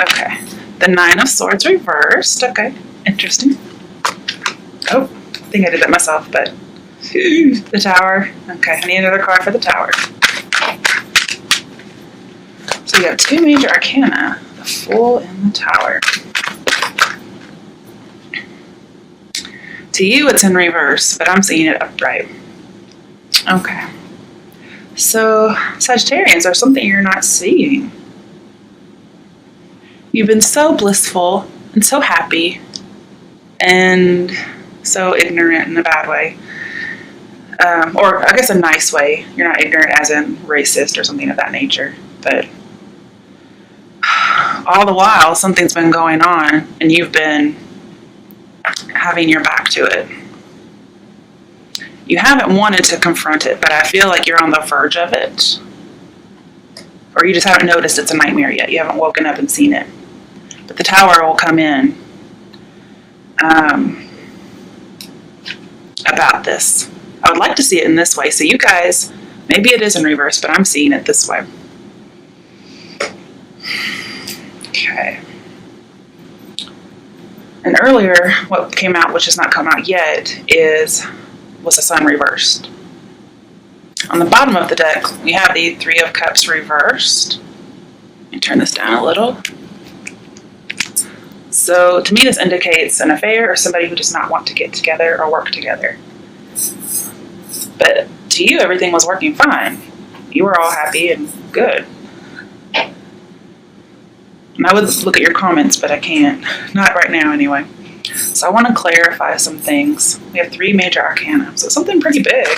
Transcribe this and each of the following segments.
Okay. The Nine of Swords reversed. Okay. Interesting. Oh, I think I did that myself, but the Tower. Okay, I need another card for the Tower. So you have two major arcana, the Fool and the Tower. To you, it's in reverse, but I'm seeing it upright. Okay. So, Sagittarians, there's something you're not seeing. You've been so blissful and so happy and so ignorant in a bad way. Or I guess a nice way. You're not ignorant as in racist or something of that nature. But all the while, something's been going on and you've been having your back to it. You haven't wanted to confront it, but I feel like you're on the verge of it. Or you just haven't noticed it's a nightmare yet. You haven't woken up and seen it. But the Tower will come in about this. I would like to see it in this way. So you guys, maybe it is in reverse, but I'm seeing it this way. Okay. And earlier, what came out, which has not come out yet, was the Sun reversed. On the bottom of the deck, we have the Three of Cups reversed. Let me turn this down a little. So to me, this indicates an affair or somebody who does not want to get together or work together. But to you, everything was working fine. You were all happy and good. And I would look at your comments, but I can't. Not right now, anyway. So I want to clarify some things. We have three major arcana, so something pretty big.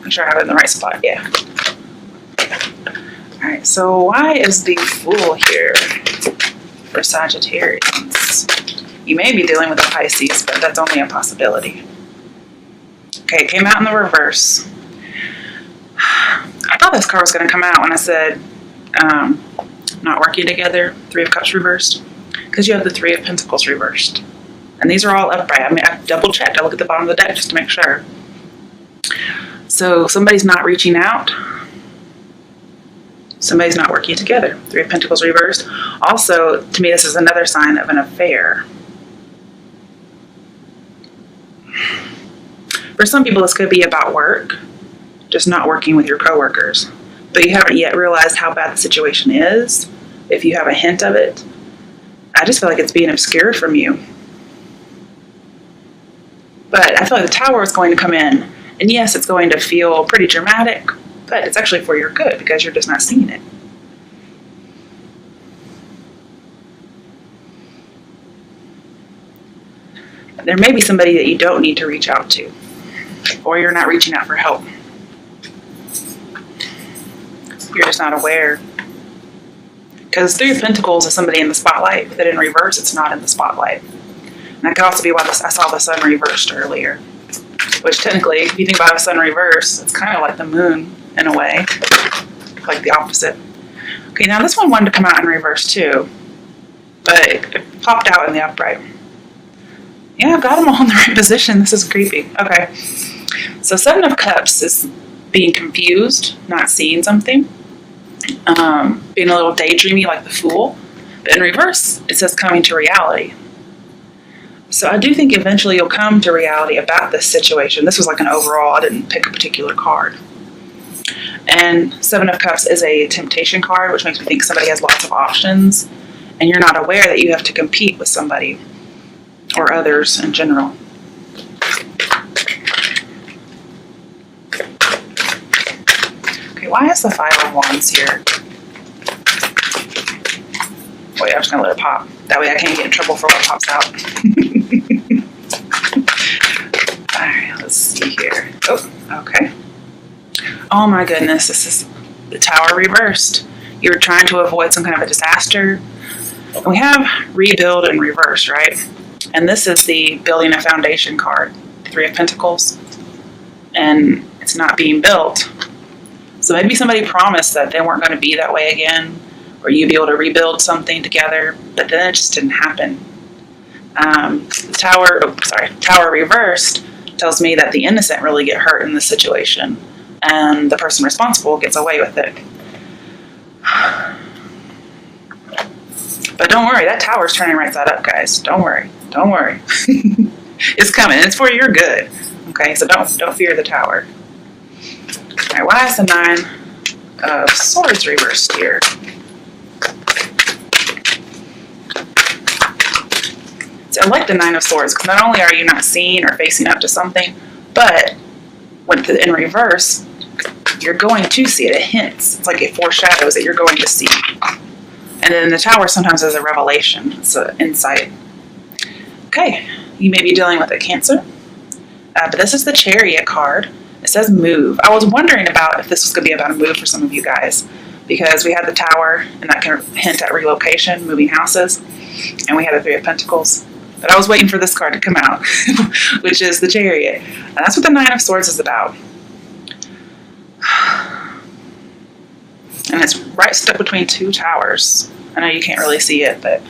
Make sure I have it in the right spot, yeah. Alright, so why is the Fool here for Sagittarius? You may be dealing with a Pisces, but that's only a possibility. Okay, it came out in the reverse. I thought this card was going to come out when I said not working together, Three of Cups reversed, because you have the Three of Pentacles reversed. And these are all upright. I mean, I double checked. I look at the bottom of the deck just to make sure. So somebody's not reaching out. Somebody's not working together. Three of Pentacles reversed. Also, to me, this is another sign of an affair. For some people, this could be about work, just not working with your coworkers. But you haven't yet realized how bad the situation is. If you have a hint of it, I just feel like it's being obscured from you. But I feel like the Tower is going to come in. And yes, it's going to feel pretty dramatic, but it's actually for your good because you're just not seeing it. There may be somebody that you don't need to reach out to, or you're not reaching out for help. You're just not aware. Because Three of Pentacles is somebody in the spotlight, but in reverse, it's not in the spotlight. And that could also be why I saw the Sun reversed earlier. Which technically, if you think about a Sun reverse, it's kind of like the Moon in a way. Like the opposite. Okay, now this one wanted to come out in reverse too. But it popped out in the upright. Yeah, I've got them all in the right position. This is creepy. Okay. So Seven of Cups is being confused, not seeing something. Being a little daydreamy like the Fool. But in reverse, it says coming to reality. So I do think eventually you'll come to reality about this situation. This was like an overall, I didn't pick a particular card. And Seven of Cups is a temptation card, which makes me think somebody has lots of options, and you're not aware that you have to compete with somebody or others in general. Okay, why is the Five of Wands here? Wait, I'm just going to let it pop. That way I can't get in trouble for what pops out. Alright, let's see here. Oh, okay. Oh my goodness, this is the Tower reversed. You're trying to avoid some kind of a disaster. And we have rebuild in reverse, right? And this is the building a foundation card, Three of Pentacles. And it's not being built. So maybe somebody promised that they weren't going to be that way again, or you'd be able to rebuild something together, but then it just didn't happen. The Tower reversed tells me that the innocent really get hurt in this situation, and the person responsible gets away with it. But don't worry, that tower's turning right side up, guys. Don't worry. Don't worry. It's coming. It's for your good. Okay, so don't fear the tower. All right, why is the 9 of Swords reversed here? So I like the 9 of Swords because not only are you not seeing or facing up to something, but in reverse, you're going to see it. It hints. It's like it foreshadows that you're going to see. And then the tower sometimes is a revelation. It's an insight. Okay, you may be dealing with a Cancer. But this is the Chariot card. It says move. I was wondering about if this was going to be about a move for some of you guys, because we had the Tower, and that can hint at relocation, moving houses, and we had the 3 of Pentacles. But I was waiting for this card to come out, which is the Chariot. And that's what the 9 of Swords is about. And it's right stuck between 2 towers. I know you can't really see it, but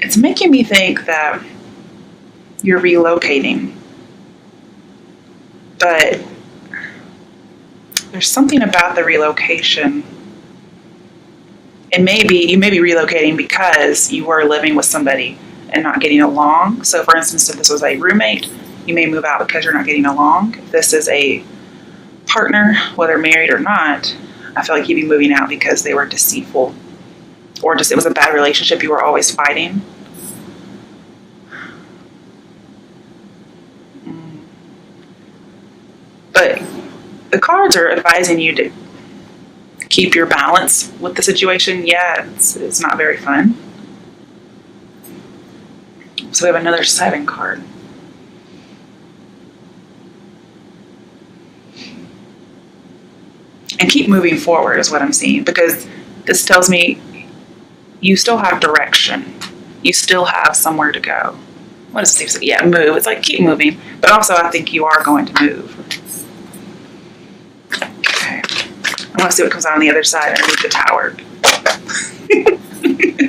it's making me think that you're relocating. But there's something about the relocation. You may be relocating because you were living with somebody and not getting along. So for instance, if this was a roommate, you may move out because you're not getting along. If this is a partner, whether married or not, I feel like you'd be moving out because they were deceitful, or just it was a bad relationship, you were always fighting. But the cards are advising you to keep your balance with the situation. Yeah, it's not very fun. So we have another 7 card. And keep moving forward is what I'm seeing, because this tells me you still have direction. You still have somewhere to go. What does Steve say? Yeah, move. It's like keep moving. But also I think you are going to move. Okay. I want to see what comes out on the other side underneath the Tower.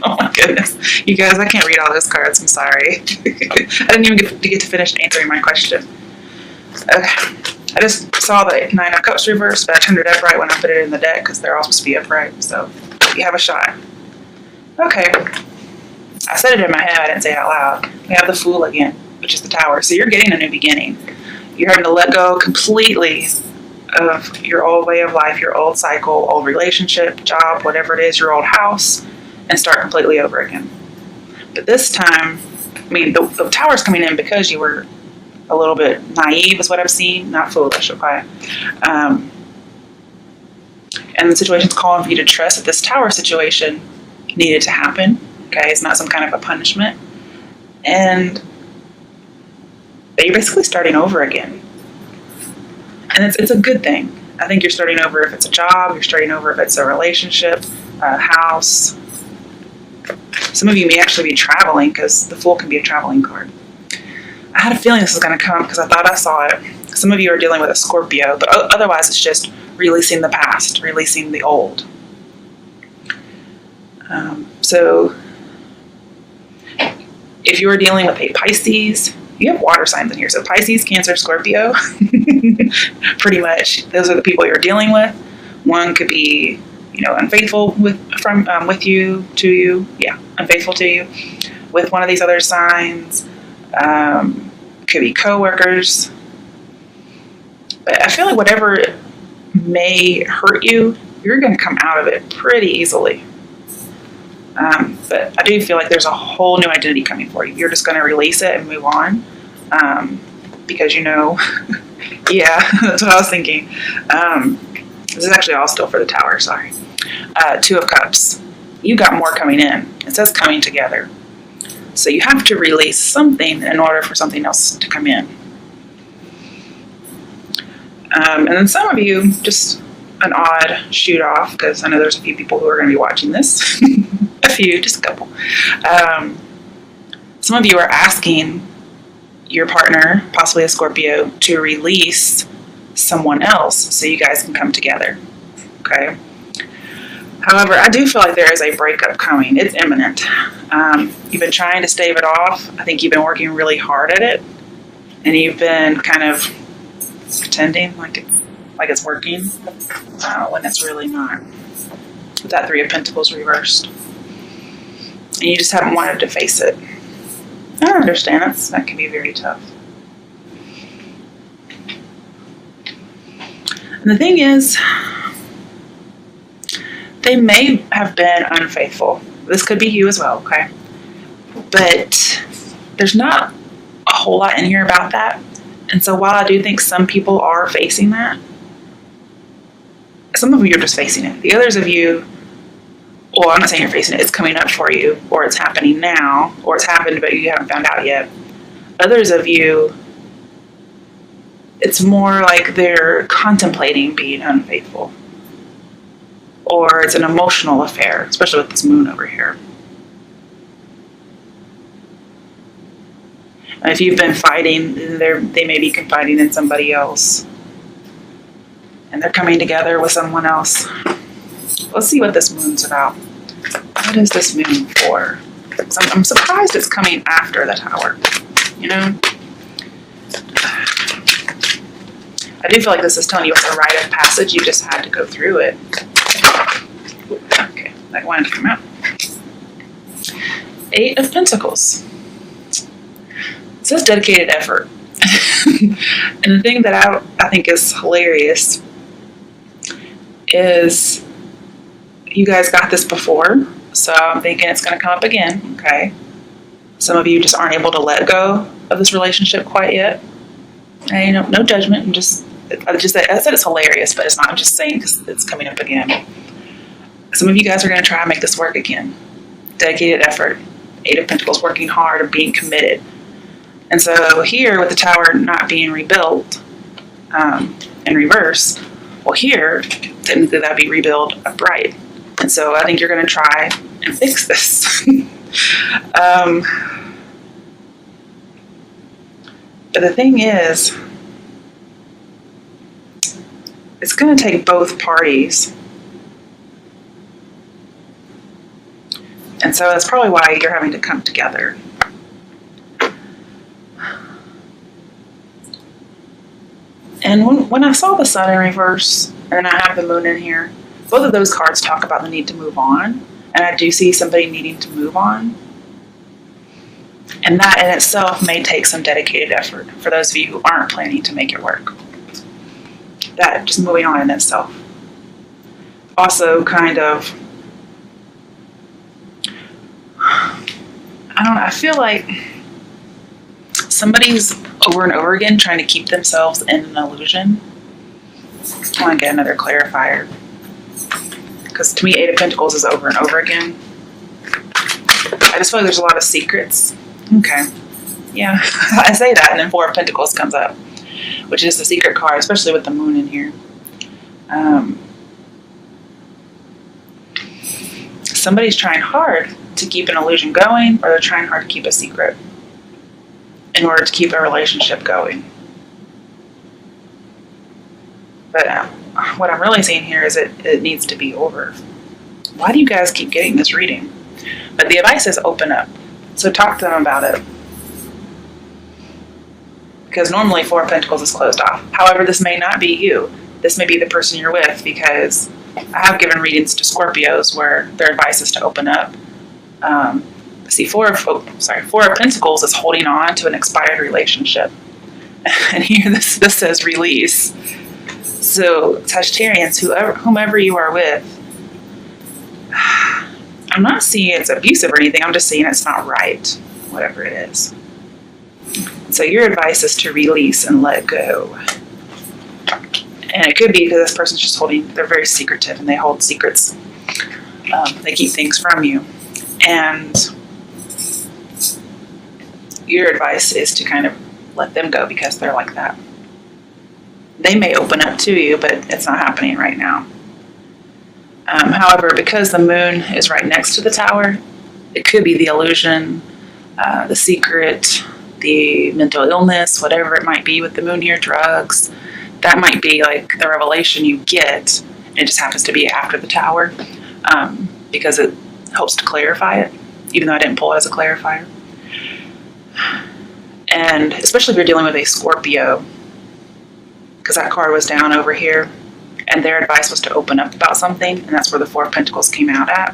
Oh my goodness. You guys, I can't read all those cards. I'm sorry. I didn't even get to finish answering my question. Okay. I just saw the 9 of Cups reversed, but I turned it upright when I put it in the deck because they're all supposed to be upright. So you have a shot. Okay. I said it in my head. I didn't say it out loud. We have the Fool again, which is the Tower. So you're getting a new beginning. You're having to let go completely of your old way of life, your old cycle, old relationship, job, whatever it is, your old house, and start completely over again. But this time, I mean, the Tower's coming in because you were a little bit naive is what I'm seeing, not foolish, okay? And the situation's calling for you to trust that this Tower situation needed to happen, okay? It's not some kind of a punishment. And that you're basically starting over again. And it's a good thing. I think you're starting over if it's a job, you're starting over if it's a relationship, a house. Some of you may actually be traveling because the Fool can be a traveling card. I had a feeling this was going to come because I thought I saw it. Some of you are dealing with a Scorpio, but otherwise it's just releasing the past, releasing the old. So if you are dealing with a Pisces, you have water signs in here. So Pisces, Cancer, Scorpio, pretty much those are the people you're dealing with. One could be, unfaithful with you, to you. Yeah, unfaithful to you with one of these other signs. Could be co-workers. But I feel like whatever may hurt you, you're going to come out of it pretty easily. But I do feel like there's a whole new identity coming for you. You're just going to release it and move on. Because yeah, that's what I was thinking. This is actually all still for the Tower, sorry. 2 of Cups. You got more coming in. It says coming together. So you have to release something in order for something else to come in. And then some of you, just an odd shoot off, because I know there's a few people who are going to be watching this. A few, just a couple. Some of you are asking your partner, possibly a Scorpio, to release someone else so you guys can come together. Okay? However, I do feel like there is a breakup coming. It's imminent. You've been trying to stave it off. I think you've been working really hard at it. And you've been kind of pretending like like it's working, when it's really not. With that Three of Pentacles reversed. And you just haven't wanted to face it. I understand that can be very tough. And the thing is, they may have been unfaithful. This could be you as well, okay? But there's not a whole lot in here about that. And so while I do think some people are facing that, some of you are just facing it. The others of you, well, I'm not saying you're facing it, it's coming up for you, or it's happening now, or it's happened but you haven't found out yet. Others of you, it's more like they're contemplating being unfaithful. Or it's an emotional affair, especially with this moon over here. And if you've been fighting, they may be confiding in somebody else. And they're coming together with someone else. Let's see what this moon's about. What is this moon for? I'm surprised it's coming after the Tower. You know? I do feel like this is telling you it's a rite of passage. You just had to go through it. Okay, that wanted to come out. 8 of Pentacles. It says dedicated effort. And the thing that I think is hilarious is you guys got this before, so I'm thinking it's going to come up again, okay? Some of you just aren't able to let go of this relationship quite yet. And, you know, no judgment. I said it's hilarious, but it's not. I'm just saying because it's coming up again. Some of you guys are going to try and make this work again. Dedicated effort. 8 of Pentacles, working hard and being committed. And so here, with the Tower not being rebuilt in reverse, well, here, technically that'd be rebuild upright. And so I think you're going to try and fix this. But the thing is, it's going to take both parties. And so that's probably why you're having to come together. And when I saw the Sun in reverse, and then I have the Moon in here, both of those cards talk about the need to move on. And I do see somebody needing to move on. And that in itself may take some dedicated effort for those of you who aren't planning to make it work. That just moving on in itself. Also kind of, I feel like somebody's over and over again trying to keep themselves in an illusion. I want to get another clarifier. Because to me, 8 of Pentacles is over and over again. I just feel like there's a lot of secrets. Okay. Yeah, I say that, and then 4 of Pentacles comes up, which is the secret card, especially with the Moon in here. Somebody's trying hard to keep an illusion going, or they're trying hard to keep a secret in order to keep a relationship going. But what I'm really seeing here is it needs to be over. Why do you guys keep getting this reading? But the advice is open up. So talk to them about it. Because normally 4 of Pentacles is closed off. However, this may not be you. This may be the person you're with, because I have given readings to Scorpios where their advice is to open up. See, 4 of Pentacles is holding on to an expired relationship. And here this says release. So Sagittarians, whomever you are with, I'm not seeing it's abusive or anything. I'm just saying it's not right, whatever it is. So your advice is to release and let go. And it could be because this person's just they're very secretive and they hold secrets. They keep things from you. And your advice is to kind of let them go because they're like that. They may open up to you, but it's not happening right now. However, because the Moon is right next to the Tower, it could be the illusion, the secret, the mental illness, whatever it might be with the Moon here, drugs. That might be like the revelation you get. It just happens to be after the Tower, because it helps to clarify it, even though I didn't pull it as a clarifier. And especially if you're dealing with a Scorpio, because because that card was down over here, and their advice was to open up about something, and that's where the Four of Pentacles came out at.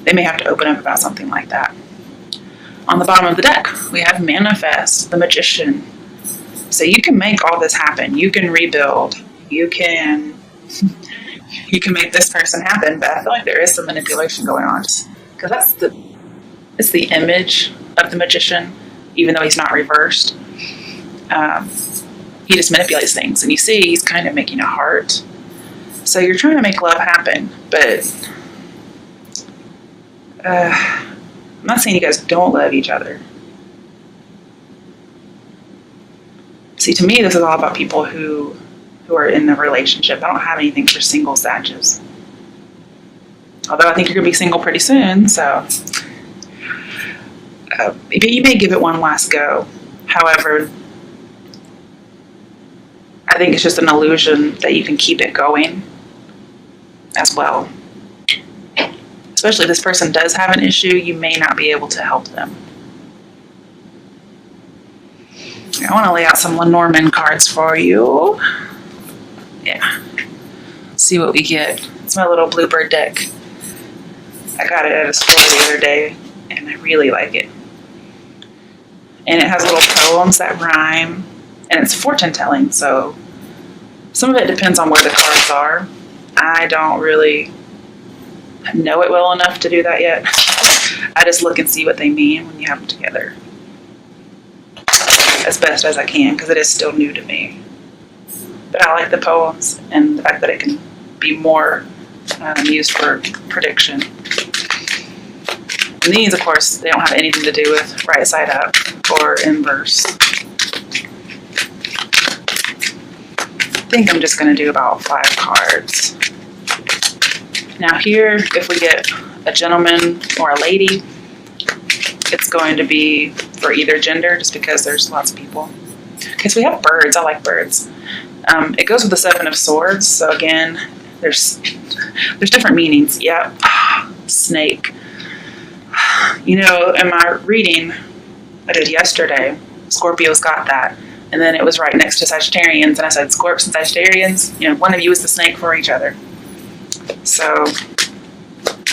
They may have to open up about something like that. On the bottom of the deck, we have Manifest, the Magician. So you can make all this happen. You can rebuild. You can make this person happen, but I feel like there is some manipulation going on, because it's the image of the Magician, even though he's not reversed. He just manipulates things, and you see he's kind of making a heart. So you're trying to make love happen, but I'm not saying you guys don't love each other. See, to me, this is all about people who are in a relationship. I don't have anything for single Sages. Although I think you're going to be single pretty soon, so you may give it one last go. However, I think it's just an illusion that you can keep it going as well. Especially if this person does have an issue, you may not be able to help them. I want to lay out some Lenormand cards for you. Yeah. Let's see what we get. It's my little bluebird deck. I got it at a store the other day, and I really like it. And it has little poems that rhyme, and it's fortune telling, so some of it depends on where the cards are. I don't really know it well enough to do that yet. I just look and see what they mean when you have them together, as best as I can, because it is still new to me. But I like the poems and the fact that it can be more used for prediction. And these, of course, they don't have anything to do with right side up or inverse. I think I'm just going to do about 5 cards. Now here, if we get a gentleman or a lady, it's going to be for either gender, just because there's lots of people. Okay, so we have birds. I like birds. It goes with the 7 of Swords. So again, there's different meanings. Yep. Snake. You know, in my reading I did yesterday, Scorpios got that. And then it was right next to Sagittarians, and I said, Scorps and Sagittarians, you know, one of you is the snake for each other. So,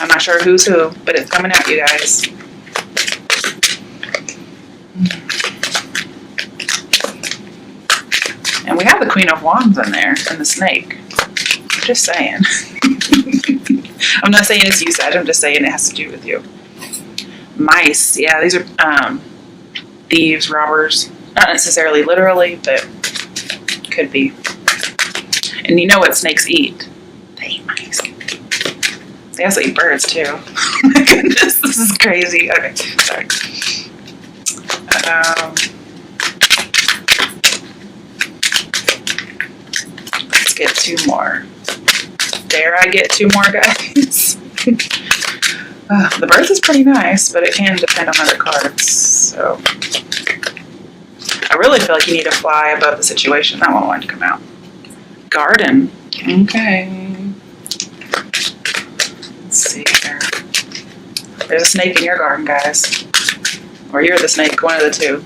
I'm not sure who's who, but it's coming at you guys. And we have the Queen of Wands in there, and the snake. Just saying. I'm not saying it's you, Sag, I'm just saying it has to do with you. Mice, yeah, these are thieves, robbers. Not necessarily literally, but could be. And you know what snakes eat? They eat mice. They also eat birds too. Oh my goodness, this is crazy. Okay, sorry. Let's get 2 more. Dare I get 2 more, guys? The birds is pretty nice, but it can depend on other cards. So I really feel like you need to fly above the situation. That one wanted to come out. Garden. Okay. Let's see here. There's a snake in your garden, guys. Or you're the snake, one of the two.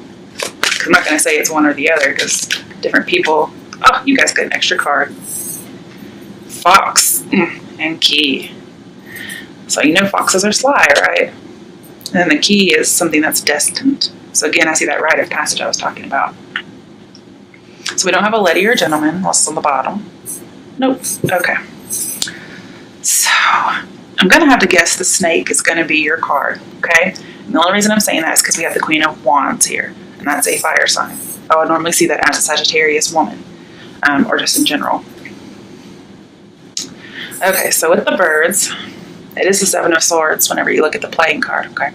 I'm not going to say it's one or the other, because different people... Oh, you guys get an extra card. Fox and key. So you know foxes are sly, right? And then the key is something that's destined. So again, I see that rite of passage I was talking about. So we don't have a lady or gentleman, unless it's on the bottom. Nope. Okay. So I'm going to have to guess the snake is going to be your card, okay? And the only reason I'm saying that is because we have the Queen of Wands here, and that's a fire sign. I would normally see that as a Sagittarius woman, or just in general. Okay, so with the birds, it is the 7 of Swords whenever you look at the playing card, okay?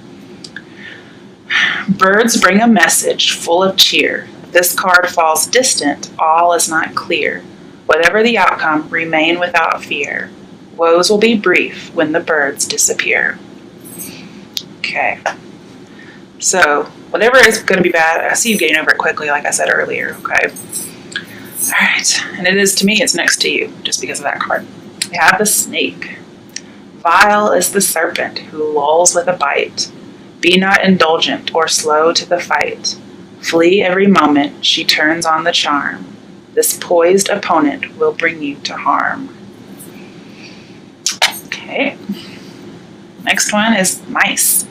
Birds bring a message full of cheer. This card falls distant, all is not clear. Whatever the outcome, remain without fear. Woes will be brief when the birds disappear. Okay. So, whatever is going to be bad, I see you getting over it quickly, like I said earlier, okay? Alright, and it is, to me, it's next to you, just because of that card. We have the snake. Vile is the serpent who lulls with a bite. Be not indulgent or slow to the fight. Flee every moment, she turns on the charm. This poised opponent will bring you to harm. Okay. Next one is mice.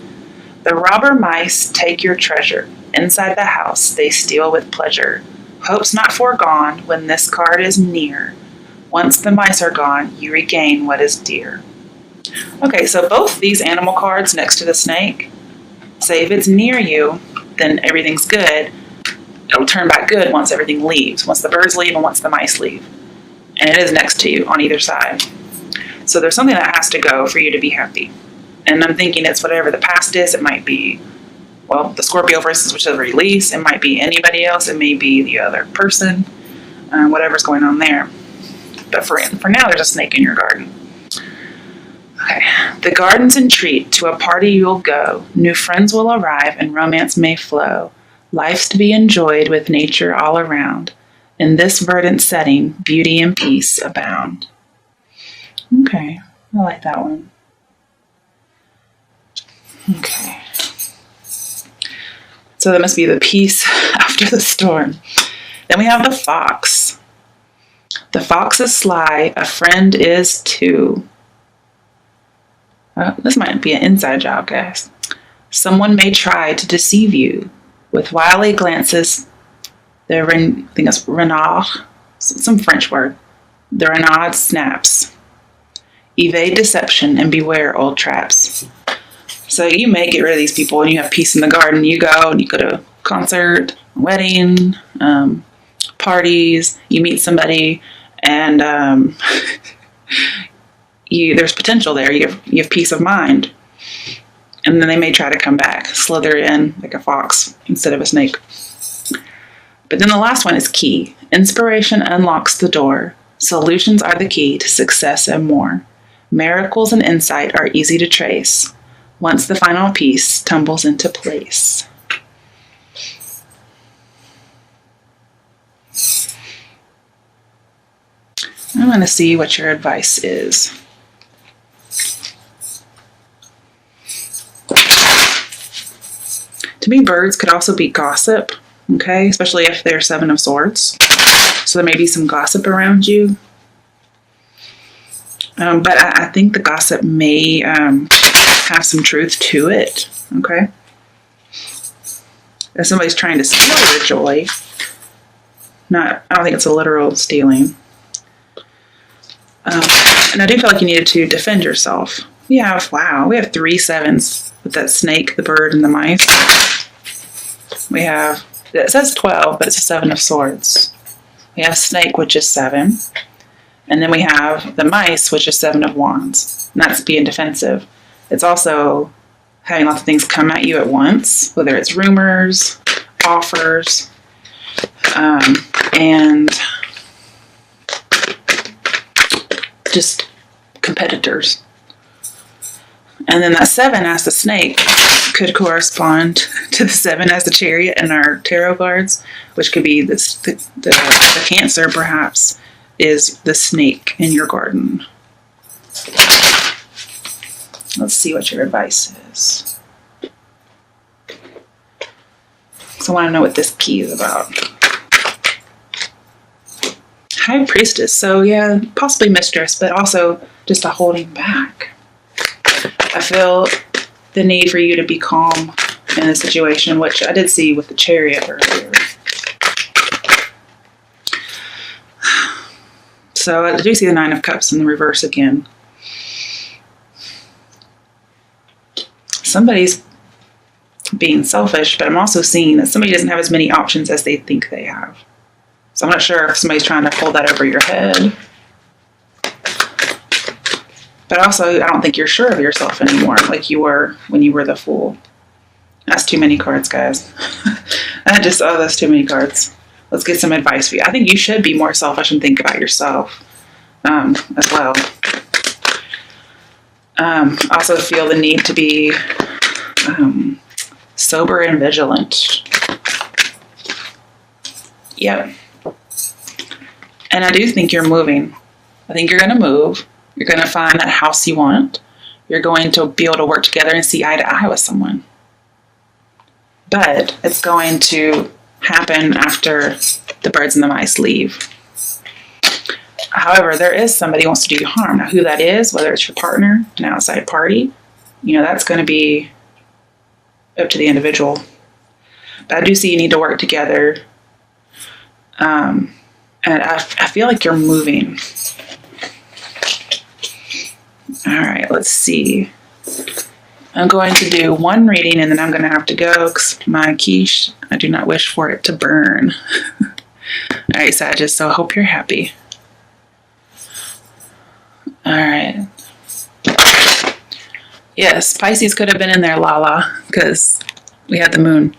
The robber mice take your treasure. Inside the house they steal with pleasure. Hopes not foregone when this card is near. Once the mice are gone, you regain what is dear. Okay, so both these animal cards next to the snake, say if it's near you, then everything's good. It'll turn back good once everything leaves, once the birds leave and once the mice leave. And it is next to you on either side. So there's something that has to go for you to be happy. And I'm thinking it's whatever the past is. It might be, well, the Scorpio versus whichever release. It might be anybody else. It may be the other person, whatever's going on there. But for now, there's a snake in your garden. Okay. The gardens entreat, to a party you'll go. New friends will arrive and romance may flow. Life's to be enjoyed with nature all around. In this verdant setting, beauty and peace abound. Okay, I like that one. Okay. So that must be the peace after the storm. Then we have the fox. The fox is sly, a friend is too. This might be an inside job, guys. Someone may try to deceive you with wily glances. I think it's renard, some French word. The renard snaps. Evade deception and beware old traps. So you may get rid of these people and you have peace in the garden. You go and you go to a concert, wedding, parties, you meet somebody, and there's potential there. You have peace of mind. And then they may try to come back, slither in like a fox instead of a snake. But then the last one is key. Inspiration unlocks the door. Solutions are the key to success and more. Miracles and insight are easy to trace once the final piece tumbles into place. I want to see what your advice is. To me, birds could also be gossip, okay? Especially if they're Seven of Swords. So there may be some gossip around you. But I think the gossip may have some truth to it, okay? If somebody's trying to steal your joy, I don't think it's a literal stealing. And I do feel like you needed to defend yourself. We have 3 sevens with that snake, the bird, and the mice. We have, it says 12, but it's a 7 of Swords. We have snake, which is 7. And then we have the mice, which is 7 of Wands. And that's being defensive. It's also having lots of things come at you at once, whether it's rumors, offers, and just competitors. And then that 7 as the snake could correspond to the 7 as the Chariot in our tarot cards, which could be the Cancer, perhaps, is the snake in your garden. Let's see what your advice is. So I want to know what this key is about. High Priestess. So yeah, possibly mistress, but also just a holding back. I feel the need for you to be calm in a situation, which I did see with the Chariot earlier. So I do see the 9 of Cups in the reverse again. Somebody's being selfish, but I'm also seeing that somebody doesn't have as many options as they think they have. So I'm not sure if somebody's trying to pull that over your head. But also, I don't think you're sure of yourself anymore, like you were when you were the Fool. That's too many cards, guys. That's too many cards. Let's get some advice for you. I think you should be more selfish and think about yourself as well. Also feel the need to be sober and vigilant. Yep. And I do think you're moving. I think you're going to move. You're going to find that house you want. You're going to be able to work together and see eye to eye with someone. But it's going to happen after the birds and the mice leave. However, there is somebody who wants to do you harm. Now, who that is, whether it's your partner, an outside party, that's going to be up to the individual. But I do see you need to work together. And I feel like you're moving. All right, let's see. I'm going to do one reading and then I'm going to have to go because my quiche, I do not wish for it to burn. All right, Sagittarius, so I hope you're happy. All right. Yes, Pisces could have been in there, Lala, because we had the moon.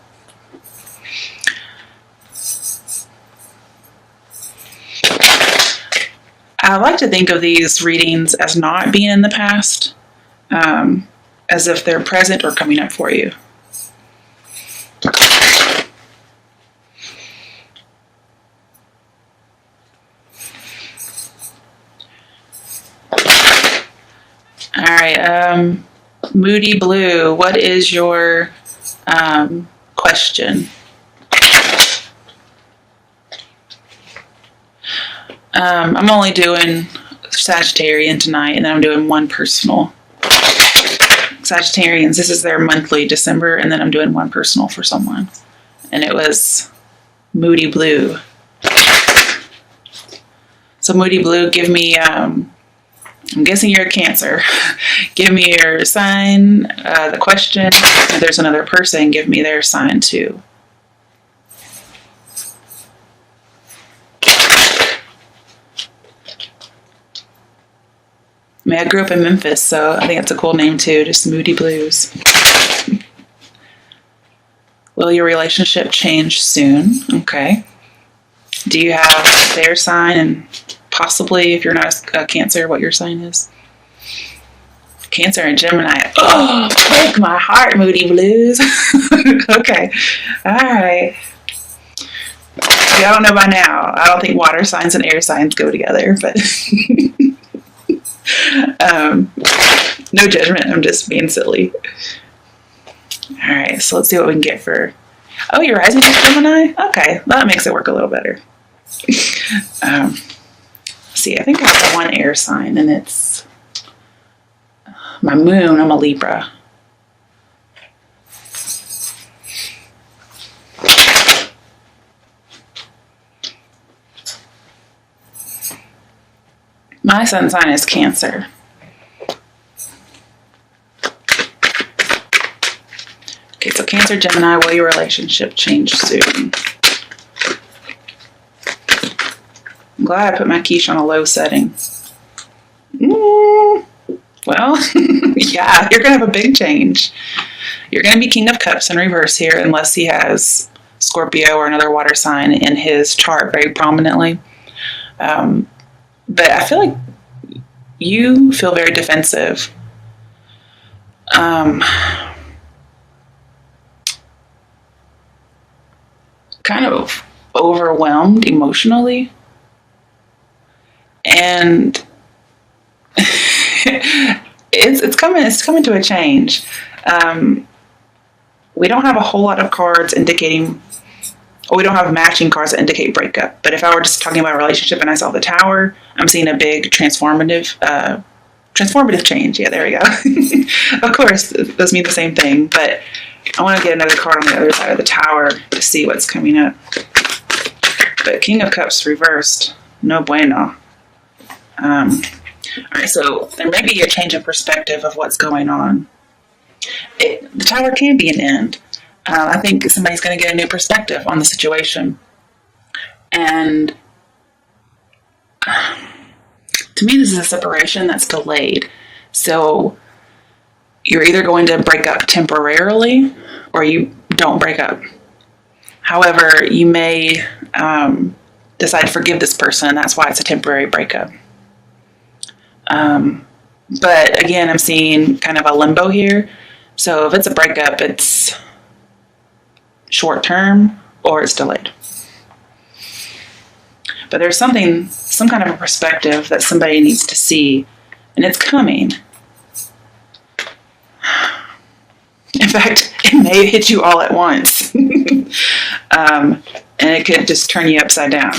I like to think of these readings as not being in the past, as if they're present or coming up for you. All right, Moody Blue, what is your question? I'm only doing Sagittarian tonight, and then I'm doing one personal. Sagittarians, this is their monthly December, and then I'm doing one personal for someone. And it was Moody Blue. So Moody Blue, give me, I'm guessing you're a Cancer. Give me your sign, the question. If there's another person, give me their sign too. I mean, I grew up in Memphis, so I think it's a cool name too, just Moody Blues. Will your relationship change soon? Okay. Do you have their sign, and possibly, if you're not a Cancer, what your sign is? Cancer and Gemini. Oh, break my heart, Moody Blues. Okay. All right. Y'all don't know by now. I don't think water signs and air signs go together, but... no judgment, I'm just being silly. Alright, so let's see what we can get for... Oh, you're rising as Gemini? Okay, that makes it work a little better. See, I think I have one air sign, and it's my moon. I'm a Libra. My sun sign is Cancer. Okay, so Cancer, Gemini, will your relationship change soon? I'm glad I put my quiche on a low setting. Well, yeah, you're going to have a big change. You're going to be King of Cups in reverse here, unless he has Scorpio or another water sign in his chart very prominently. But I feel like you feel very defensive. Kind of overwhelmed emotionally. And it's coming to a change. We don't have a whole lot of cards indicating, or we don't have matching cards that indicate breakup. But if I were just talking about a relationship and I saw the Tower, I'm seeing a big transformative change. Yeah, there we go. Of course, those mean the same thing, but I want to get another card on the other side of the Tower to see what's coming up. But King of Cups reversed, no bueno. All right, so there may be a change of perspective of what's going on. The Tower can be an end. I think somebody's going to get a new perspective on the situation. And to me, this is a separation that's delayed. So you're either going to break up temporarily or you don't break up. However, you may decide to forgive this person. That's why it's a temporary breakup. But again, I'm seeing kind of a limbo here. So if it's a breakup, it's short term or it's delayed. But there's some kind of a perspective that somebody needs to see, and it's coming. In fact, it may hit you all at once. And it could just turn you upside down.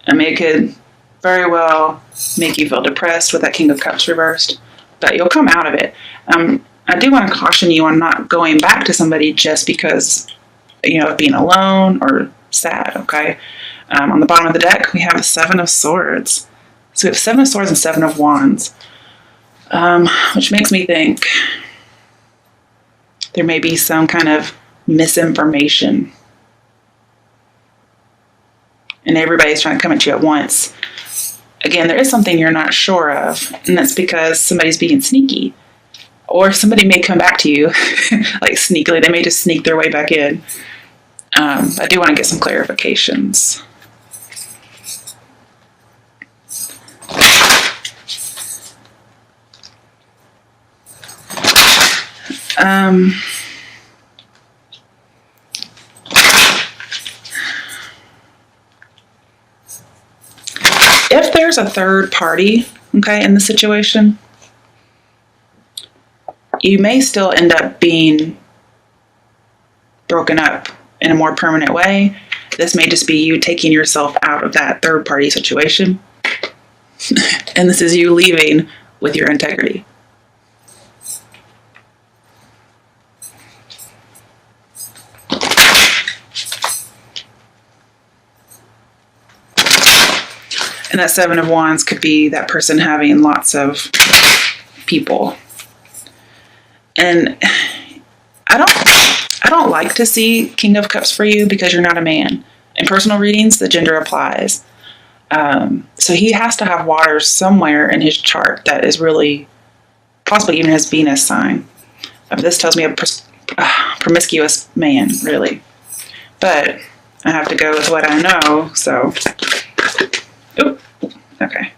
It could very well make you feel depressed with that King of Cups reversed, but you'll come out of it. I do want to caution you on not going back to somebody just because, of being alone or sad, okay? On the bottom of the deck, we have the Seven of Swords. So we have Seven of Swords and Seven of Wands, which makes me think there may be some kind of misinformation. And everybody's trying to come at you at once. Again, there is something you're not sure of, and that's because somebody's being sneaky. Or somebody may come back to you, like sneakily. They may just sneak their way back in. I do want to get some clarifications. If there's a third party, okay, in the situation, you may still end up being broken up in a more permanent way. This may just be you taking yourself out of that third party situation. And this is you leaving with your integrity. And that Seven of Wands could be that person having lots of people. And I don't like to see King of Cups for you because you're not a man. In personal readings, the gender applies. So he has to have water somewhere in his chart that is really possibly even his Venus sign. This tells me a promiscuous man, really. But I have to go with what I know, so... Oh, okay.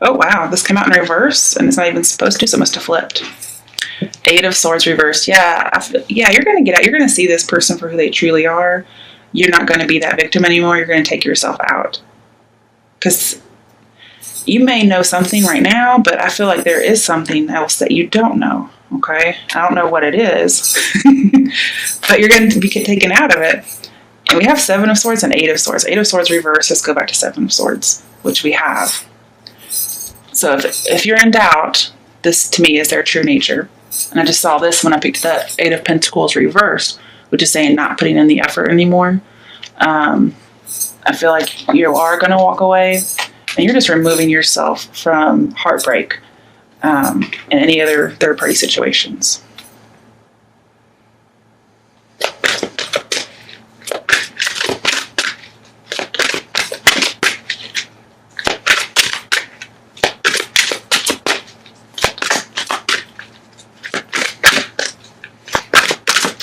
Oh, wow, this came out in reverse, and it's not even supposed to, so it must have flipped. Eight of Swords reversed. Yeah, you're going to get out. You're going to see this person for who they truly are. You're not going to be that victim anymore. You're going to take yourself out. Because you may know something right now, but I feel like there is something else that you don't know, okay? I don't know what it is, but you're going to be taken out of it. And we have Seven of Swords and Eight of Swords. Eight of Swords reverse, let's go back to Seven of Swords, which we have. So if you're in doubt, this to me is their true nature. And I just saw this when I picked it up, Eight of Pentacles reversed, which is saying not putting in the effort anymore. I feel like you are going to walk away, and you're just removing yourself from heartbreak and any other third-party situations.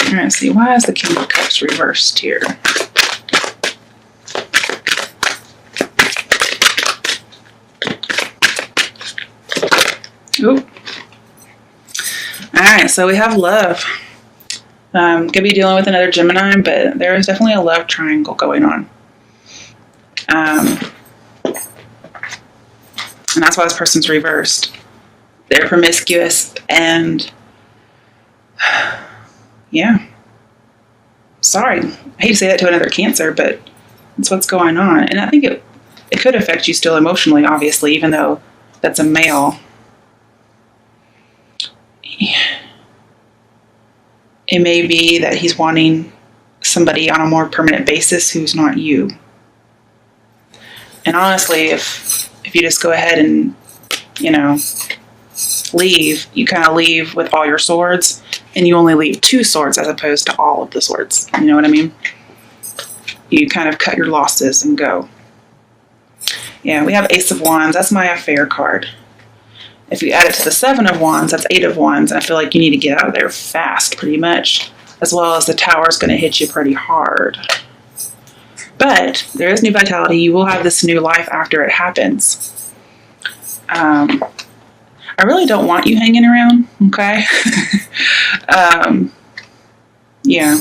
All right, let's see, why is the King of Cups reversed here? Oop. All right, so we have love. Could be dealing with another Gemini, but there is definitely a love triangle going on. And that's why this person's reversed. They're promiscuous and... yeah. Sorry. I hate to say that to another Cancer, but that's what's going on. And I think it could affect you still emotionally, obviously, even though that's a male. It may be that he's wanting somebody on a more permanent basis who's not you. And honestly, if you just go ahead and, leave, you kind of leave with all your swords, and you only leave 2 swords as opposed to all of the swords. You know what I mean? You kind of cut your losses and go. Yeah, we have Ace of Wands. That's my affair card. If you add it to the Seven of Wands, that's 8 of Wands, and I feel like you need to get out of there fast, pretty much, as well as the Tower's going to hit you pretty hard. But there is new vitality. You will have this new life after it happens. I really don't want you hanging around, okay? Yeah.